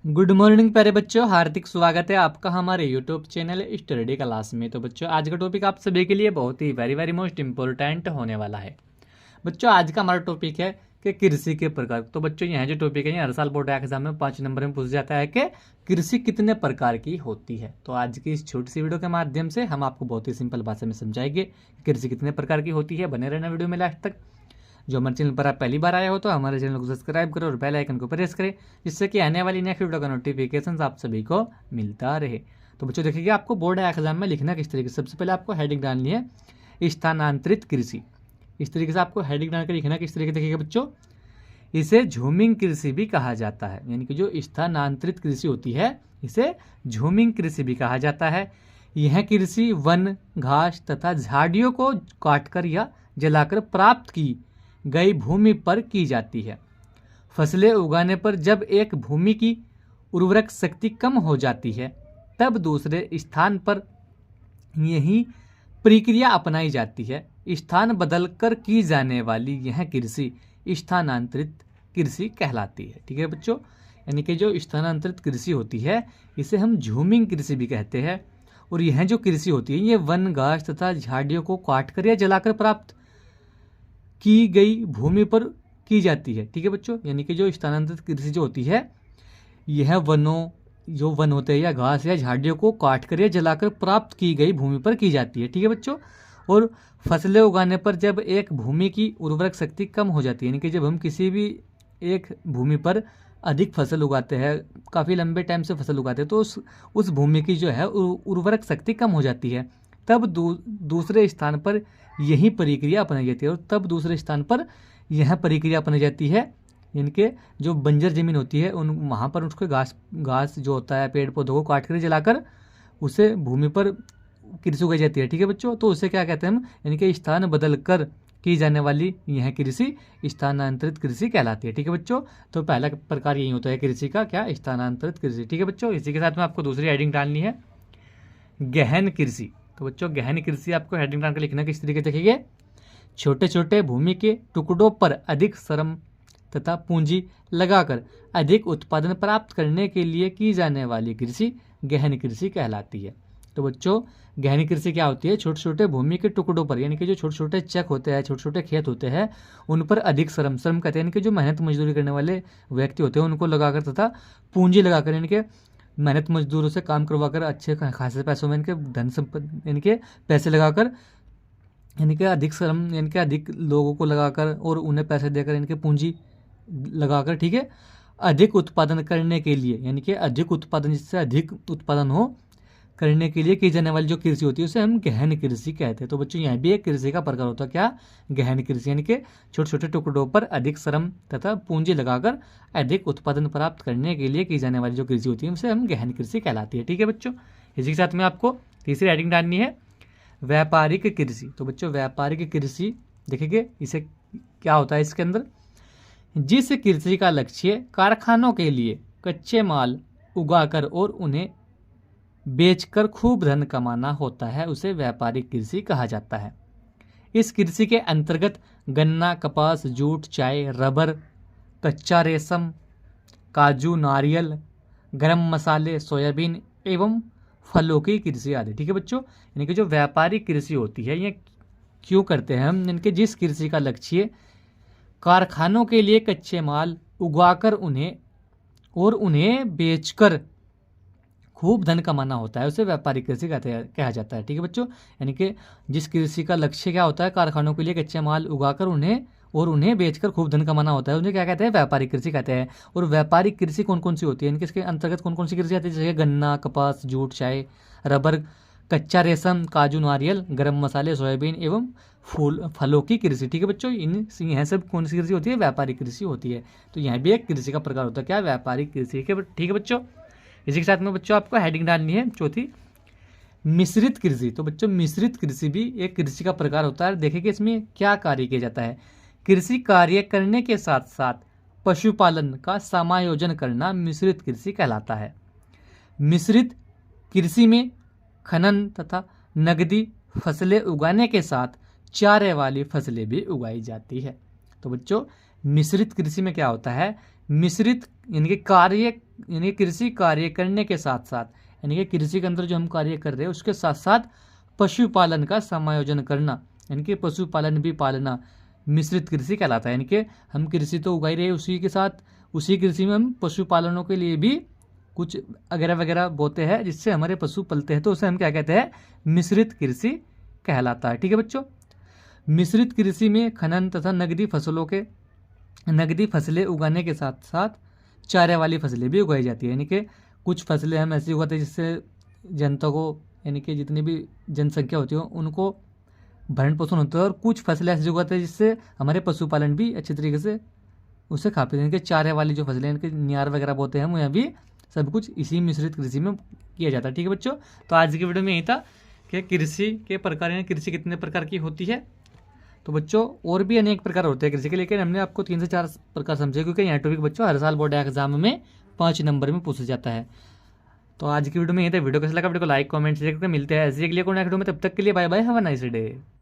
Good morning प्यारे बच्चों, हार्दिक स्वागत है आपका हमारे यूट्यूब चैनल स्टडी क्लास में। तो बच्चों, आज का टॉपिक आप सभी के लिए बहुत ही वेरी मोस्ट इंपॉर्टेंट होने वाला है। बच्चों, आज का हमारा टॉपिक है कि कृषि के प्रकार। तो बच्चों, यहाँ जो टॉपिक है, हर साल बोर्ड एग्जाम में 5 नंबर में पूछा जाता है कि कृषि कितने प्रकार की होती है। तो आज की इस छोटी सी वीडियो के माध्यम से हम आपको बहुत ही सिंपल भाषा में समझाएंगे कि कृषि कितने प्रकार की होती है। बने रहना वीडियो में लास्ट तक। जो हमारे चैनल पर आप पहली बार आए हो तो हमारे चैनल को सब्सक्राइब करो और बेल आइकन को प्रेस करें, जिससे कि आने वाली नेक्स्ट वीडियो का नोटिफिकेशन आप सभी को मिलता रहे। तो बच्चों देखिए, आपको बोर्ड एग्जाम में लिखना किस तरीके से। सबसे पहले आपको हेडिंग डालनी है स्थानांतरित कृषि। इस तरीके से आपको हेडिंग डालकर लिखना किस तरीके से। देखिएगा बच्चों, इसे झूमिंग कृषि भी कहा जाता है, यानी कि जो स्थानांतरित कृषि होती है इसे झूमिंग कृषि भी कहा जाता है। यह कृषि वन, घास तथा झाड़ियों को काटकर या जलाकर प्राप्त की गई भूमि पर की जाती है। फसलें उगाने पर जब एक भूमि की उर्वरक शक्ति कम हो जाती है तब दूसरे स्थान पर यही प्रक्रिया अपनाई जाती है। स्थान बदलकर की जाने वाली यह कृषि स्थानांतरित कृषि कहलाती है। ठीक है बच्चों, यानी कि जो स्थानांतरित कृषि होती है इसे हम झूमिंग कृषि भी कहते हैं। और यह जो कृषि होती है ये वन, घास तथा झाड़ियों को काटकर या जलाकर प्राप्त की गई भूमि पर की जाती है। ठीक है बच्चों, यानी कि जो स्थानांतरित कृषि जो होती है यह जो वन होते हैं या घास या झाड़ियों को काटकर या जलाकर प्राप्त की गई भूमि पर की जाती है। ठीक है बच्चों, और फसलें उगाने पर जब एक भूमि की उर्वरक शक्ति कम हो जाती है, यानी कि जब हम किसी भी एक भूमि पर अधिक फसल उगाते हैं, काफ़ी लंबे टाइम से फसल उगाते हैं, तो उस भूमि की जो है उर्वरक शक्ति कम हो जाती है, तब दूसरे स्थान पर यही प्रक्रिया अपनाई जाती है। और तब दूसरे स्थान पर यह प्रक्रिया अपनाई जाती है, इनके जो बंजर जमीन होती है उन वहाँ पर उसको घास जो होता है, पेड़ पौधों को काट कर जलाकर उसे भूमि पर कृषि उगाई जाती है। ठीक है बच्चों, तो उसे क्या कहते हैं हम, यानी कि स्थान बदल कर की जाने वाली यह कृषि स्थानांतरित कृषि कहलाती है। ठीक है बच्चों, तो पहला प्रकार यही होता है कृषि का, क्या, स्थानांतरित कृषि। ठीक है बच्चों, इसी के साथ में आपको दूसरी हेडिंग डालनी है गहन कृषि। तो बच्चों, गहन कृषि आपको हेडिंग डालकर लिखना किस तरीके से। देखिए, छोटे छोटे भूमि के टुकड़ों पर अधिक श्रम तथा पूंजी लगाकर अधिक उत्पादन प्राप्त करने के लिए की जाने वाली कृषि गहन कृषि कहलाती है। तो बच्चों, गहन कृषि क्या होती है, छोटे छोटे भूमि के टुकड़ों पर, यानी कि जो छोटे छोटे चक होते हैं, छोटे छोटे खेत होते हैं, उन पर अधिक श्रम कहते हैं, यानी कि जो मेहनत मजदूरी करने वाले व्यक्ति होते हैं उनको लगाकर तथा पूंजी लगाकर, यानी कि मेहनत मजदूरों से काम करवाकर अच्छे खासे पैसों में इनके धन संपत्ति, यानी कि पैसे लगाकर, यानी कि अधिक श्रम, यानी कि अधिक लोगों को लगाकर और उन्हें पैसे देकर, इनके पूंजी लगाकर, ठीक है, अधिक उत्पादन करने के लिए, यानी कि अधिक उत्पादन, जिससे अधिक उत्पादन हो करने के लिए की जाने वाली जो कृषि होती है उसे हम गहन कृषि कहते हैं। तो बच्चों, यहाँ भी एक कृषि का प्रकार होता है, क्या, गहन कृषि, यानी कि छोटे छोटे टुकड़ों पर अधिक श्रम तथा पूंजी लगाकर अधिक उत्पादन प्राप्त करने के लिए की जाने वाली जो कृषि होती है उसे हम गहन कृषि कहलाती है। ठीक है बच्चों, इसी के साथ में आपको तीसरी हेडिंग डालनी है व्यापारिक कृषि। तो बच्चों, व्यापारिक कृषि देखेंगे इसे क्या होता है इसके अंदर, जिस कृषि का लक्ष्य कारखानों के लिए कच्चे माल उगाकर और उन्हें बेचकर खूब धन कमाना होता है उसे व्यापारिक कृषि कहा जाता है। इस कृषि के अंतर्गत गन्ना, कपास, जूट, चाय, रबर, कच्चा रेशम, काजू, नारियल, गरम मसाले, सोयाबीन एवं फलों की कृषि आदि। ठीक है बच्चों, यानी कि जो व्यापारिक कृषि होती है ये क्यों करते हैं हम, इनके जिस कृषि का लक्ष्य कारखानों के लिए कच्चे माल उगाकर उन्हें बेचकर खूब धन कमाना होता है उसे व्यापारिक कृषि कहा जाता है। ठीक है बच्चों, यानी कि जिस कृषि का लक्ष्य क्या होता है, कारखानों के लिए कच्चे माल उगाकर उन्हें बेचकर खूब धन कमाना होता है, उन्हें क्या कहते हैं, व्यापारिक कृषि कहते हैं। और व्यापारिक कृषि कौन कौन सी होती है, इनके इसके अंतर्गत कौन कौन सी कृषि आती है, जैसे गन्ना, कपास, जूट, चाय, रबर, कच्चा रेशम, काजू, नारियल, गरम मसाले, सोयाबीन एवं फलों की कृषि। ठीक है बच्चों, यह सब कौन सी कृषि होती है, व्यापारिक कृषि होती है। तो यहाँ भी एक कृषि का प्रकार होता है, क्या, व्यापारिक कृषि। ठीक है बच्चों, इसी के साथ में बच्चों आपको हेडिंग डालनी है चौथी मिश्रित कृषि। तो बच्चों, मिश्रित कृषि भी एक कृषि का प्रकार होता है। देखिए कि इसमें क्या कार्य किया जाता है, कृषि कार्य करने के साथ साथ पशुपालन का समायोजन करना मिश्रित कृषि कहलाता है। मिश्रित कृषि में खनन तथा नगदी फसलें उगाने के साथ चारे वाली फसलें भी उगाई जाती है। तो बच्चों, मिश्रित कृषि में क्या होता है, मिश्रित यानी कि कार्य यानी कृषि कार्य करने के साथ साथ, यानी कि कृषि के अंदर जो हम कार्य कर रहे हैं उसके साथ साथ पशुपालन का समायोजन करना, यानी कि पशुपालन भी पालना मिश्रित कृषि कहलाता है। यानी कि हम कृषि तो उगा ही रहे हैं, उसी के साथ उसी कृषि में हम पशुपालनों के लिए भी कुछ वगैरह वगैरह बोते हैं जिससे हमारे पशु पलते हैं, तो उसे हम क्या कहते हैं, मिश्रित कृषि कहलाता है। ठीक है बच्चों, मिश्रित कृषि में खनन तथा नगदी फसलें उगाने के साथ साथ चारे वाली फसलें भी उगाई जाती है। यानी कि कुछ फसलें हम ऐसी उगाते हैं जिससे जनता को, यानी कि जितनी भी जनसंख्या होती है उनको भरण पोषण होता है, और कुछ फसलें ऐसी उगाते हैं जिससे हमारे पशुपालन भी अच्छी तरीके से उसे खा पीते हैं। कि चारे वाली जो फसलें, इनके नियार वगैरह बोते हैं, वह भी सब कुछ इसी मिश्रित कृषि में किया जाता है। ठीक है बच्चों, तो आज की वीडियो में यही था कि कृषि के प्रकार, यानी कृषि कितने प्रकार की होती है। तो बच्चों और भी अनेक प्रकार होते हैं कृषि के, लेकिन हमने आपको 3 से 4 प्रकार समझे, क्योंकि यह टॉपिक बच्चों हर साल बोर्ड एग्जाम में 5 नंबर में पूछा जाता है। तो आज की वीडियो में यही था। वीडियो कैसा लगा, वीडियो को लाइक कमेंट शेयर करके मिलते हैं ऐसे अगले कोई वीडियो में, तब तक के लिए bye bye, have a nice day.